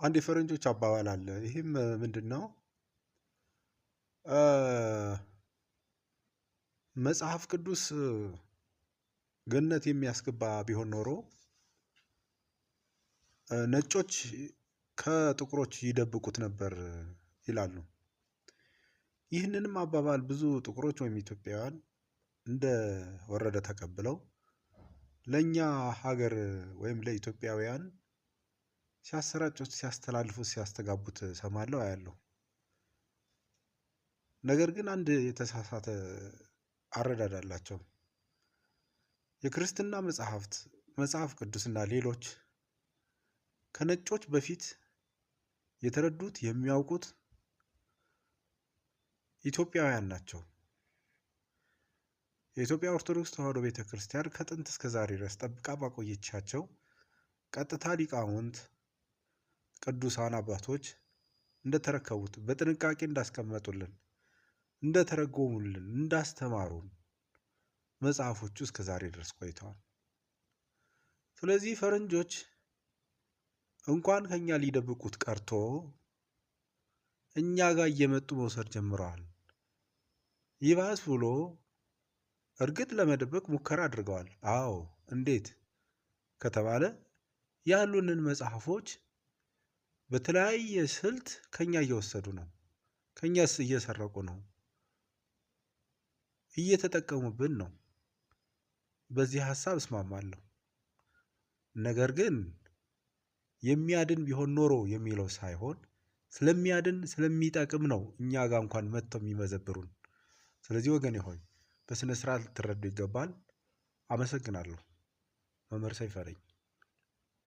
አንድ የፈረንጆች አባባል አለ። ይህም ምንድነው? መጽሐፍ ቅዱስ ገነት የሚያስገባ ቢሆን ኖሮ ነጮች ከጥቁሮች ይደብቁት ነበር ይላሉ። ይህንንም አባባል ብዙ ጥቁሮች ወይም ኢትዮጵያውያን እንደ ወረደ ተቀብለው ለኛ ሀገር ወይም ለኢትዮጵያውያን ሲያሰራጩት፣ ሲያስተላልፉት፣ ሲያስተጋቡት ሰማለሁ፣ አያለሁ። ነገር ግን አንድ የተሳሳተ አረዳድ አላቸው። የክርስትና መጽሐፍት መጽሐፍ ቅዱስና ሌሎች ከነጮች በፊት የተረዱት የሚያውቁት ኢትዮጵያውያን ናቸው። የኢትዮጵያ ኦርቶዶክስ ተዋሕዶ ቤተክርስቲያን ከጥንት እስከ ዛሬ ድረስ ጠብቃ ባቆየቻቸው ቀጥታ ሊቃውንት ቅዱሳን አባቶች እንደተረከቡት በጥንቃቄ እንዳስቀመጡልን፣ እንደተረጎሙልን፣ እንዳስተማሩን መጽሐፎቹ እስከ ዛሬ ድረስ ቆይተዋል። ስለዚህ ፈረንጆች እንኳን ከኛ ሊደብቁት ቀርቶ እኛ ጋር እየመጡ መውሰድ ጀምረዋል። ይባስ ብሎ እርግጥ ለመደበቅ ሙከራ አድርገዋል። አዎ፣ እንዴት ከተባለ ያሉንን መጽሐፎች በተለያየ ስልት ከኛ እየወሰዱ ነው፣ ከኛስ እየሰረቁ ነው፣ እየተጠቀሙብን ነው። በዚህ ሐሳብ እስማማለሁ። ነገር ግን የሚያድን ቢሆን ኖሮ የሚለው ሳይሆን ስለሚያድን ስለሚጠቅም ነው እኛ ጋር እንኳን መጥተው የሚመዘብሩን። ስለዚህ ወገኔ ሆይ በስነ ስርዓት ልትረዱ ይገባል። አመሰግናለሁ። መምህር ሰይፈ ነኝ።